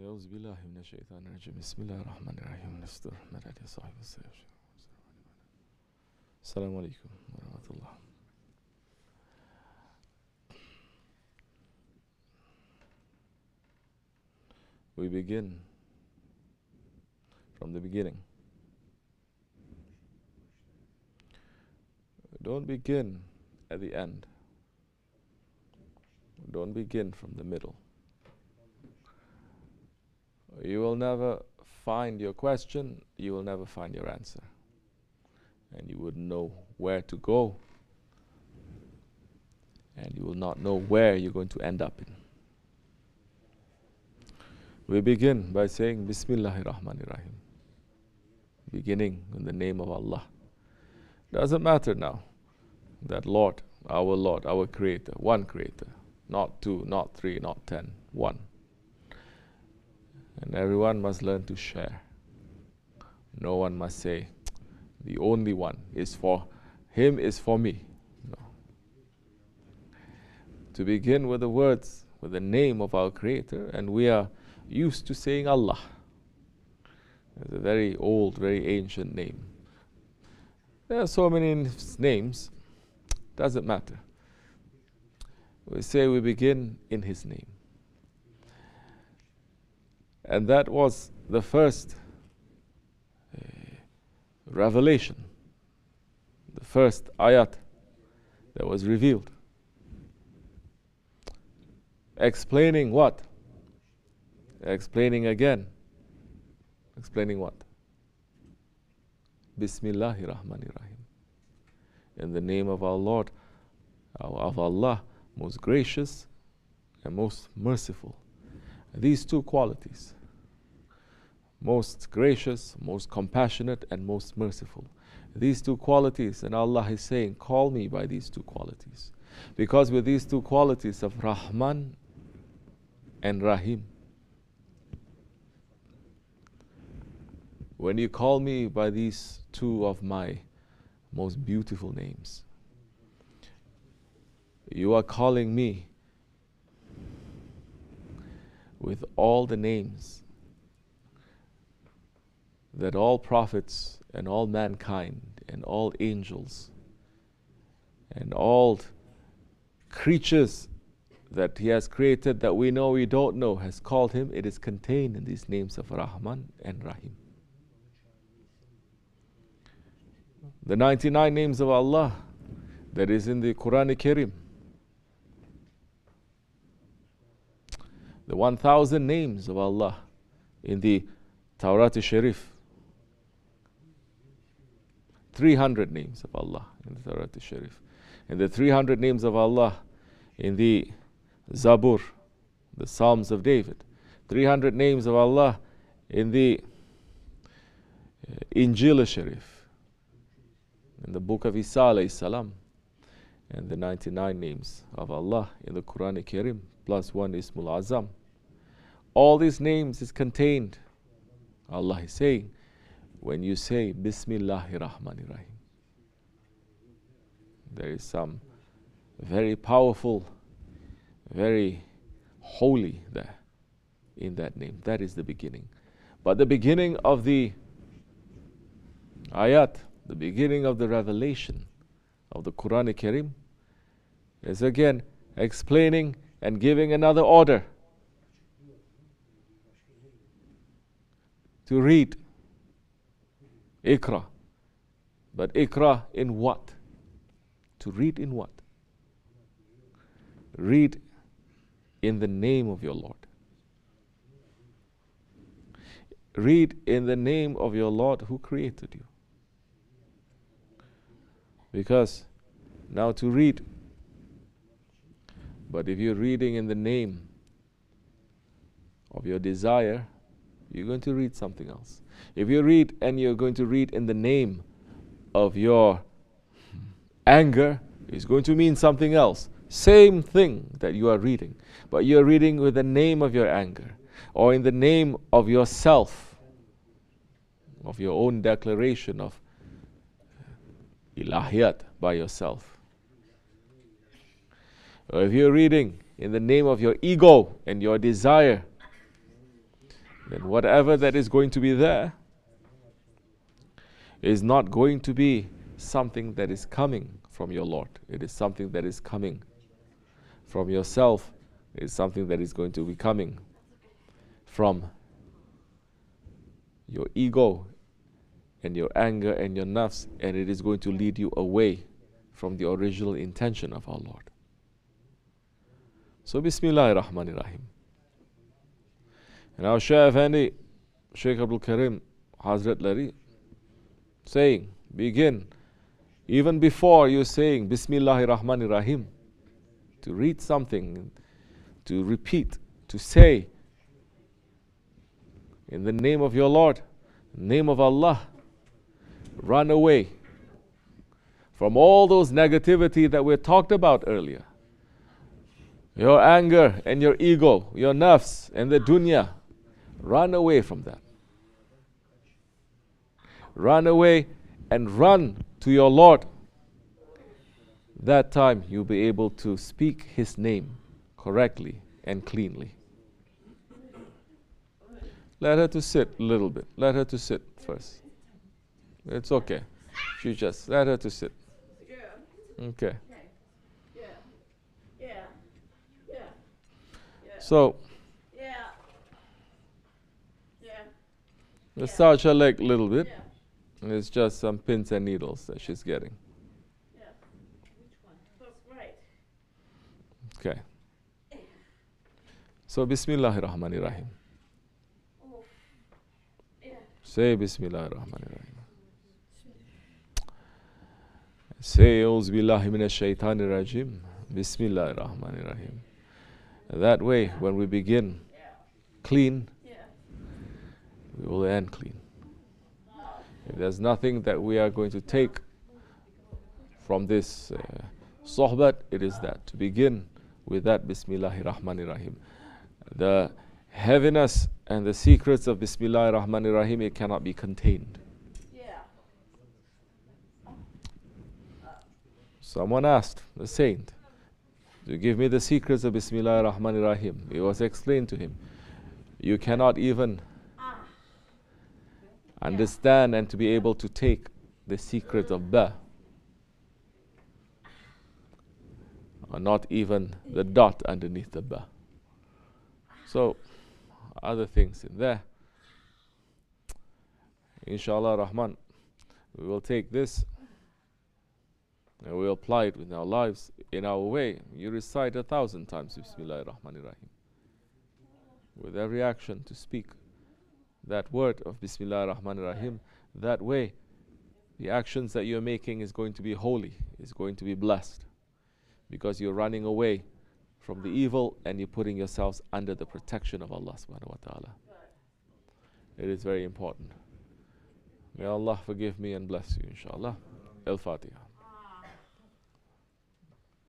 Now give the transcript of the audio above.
أعوذ بالله من الشيطان الرجيم بسم الله الرحمن الرحيم نستر مرحبا يا صاحب السلام عليكم ورحمة الله. We begin from the beginning. Don't begin at the end. Don't begin from the middle. You will never find your question, you will never find your answer. And you wouldn't know where to go. And you will not know where you're going to end up in. We begin by saying Bismillahirrahmanirrahim. Beginning in the name of Allah. Doesn't matter now that Lord, our Creator, one Creator, not two, not three, not 10, one. And everyone must learn to share. No one must say, the only one is for him, is for me. No. To begin with the words, with the name of our Creator, and we are used to saying Allah. It's a very old, very ancient name. There are so many names, doesn't matter. We say we begin in His name. And that was the first revelation, the first ayat that was revealed. Explaining what? Explaining again. Explaining what? Bismillahirrahmanirrahim. In the name of our Lord, of Allah, most gracious and most merciful. These two qualities, most gracious, most compassionate, and most merciful. These two qualities, and Allah is saying, call me by these two qualities. Because with these two qualities of Rahman and Rahim, when you call me by these two of my most beautiful names, you are calling me with all the names that all prophets and all mankind and all angels and all creatures that He has created that we know, we don't know, has called Him. It is contained in these names of Rahman and Rahim. The 99 names of Allah that is in the Quran Karim, the 1,000 names of Allah in the Tawrat Sharif, 300 names of Allah in the Tawrat Sharif, and the 300 names of Allah in the Zabur, the Psalms of David, 300 names of Allah in the Injil Sharif, in the book of Isa alayhi salam, and the 99 names of Allah in the Quran Karim, plus one Ismul Azam. All these names is contained. Allah is saying, when you say Bismillahirrahmanirrahim, there is some very powerful, very holy there in that name. That is the beginning. But the beginning of the ayat, the beginning of the revelation of the Quran Karim is again explaining and giving another order to read. Ikra. But Ikra in what? To read in what? Read in the name of your Lord. Read in the name of your Lord who created you. Because now to read, but if you're reading in the name of your desire, you're going to read something else. If you read and you're going to read in the name of your anger, it's going to mean something else. Same thing that you are reading, but you're reading with the name of your anger, or in the name of yourself, of your own declaration of ilahiyat by yourself. Or if you're reading in the name of your ego and your desire, then whatever that is going to be there is not going to be something that is coming from your Lord. It is something that is coming from yourself. It is something that is going to be coming from your ego and your anger and your nafs, and it is going to lead you away from the original intention of our Lord. So Bismillahir Rahmanir Rahim. And our Shaykh Effendi, Shaykh Abdul Karim Hazrat Lari, saying, begin even before you're saying Bismillahir Rahmanir Rahim, to read something, to repeat, to say in the name of your Lord, name of Allah. Run away from all those negativity that we talked about earlier. Your anger and your ego, your nafs and the dunya. Run away from that. Run away and run to your Lord. That time you'll be able to speak His name correctly and cleanly. Let her to sit a little bit. Let her to sit first. It's okay. She just let her to sit. Okay. So massage her leg a little bit. And it's just some pins and needles that she's getting. Okay. So Bismillahir Rahmanir Rahim. Say Bismillahir Rahmanir Rahim. Say Auzu Billahi Minash Shaitanir Rajim. Bismillahir Rahmanir Rahim. That way, when we begin clean, we will end clean. If there's nothing that we are going to take from this sohbat, it is that. To begin with that Bismillahir Rahmanir Rahim. The heaviness and the secrets of Bismillahir Rahmanir Rahim, it cannot be contained. Someone asked the saint to give me the secrets of Bismillahir Rahmanir Rahim. It was explained to him, you cannot even understand and to be able to take the secret of Ba, or not even the dot underneath the Ba. So other things in there. Inshallah Rahman, we will take this and we apply it in our lives, in our way. You recite 1,000 times Bismillahir Rahmanir Rahim. With every action to speak that word of Bismillahir Rahmanir Rahim, that way the actions that you're making is going to be holy, is going to be blessed, because you're running away from the evil and you're putting yourselves under the protection of Allah subhanahu wa ta'ala. It is very important. May Allah forgive me and bless you, inshallah. Al-Fatiha.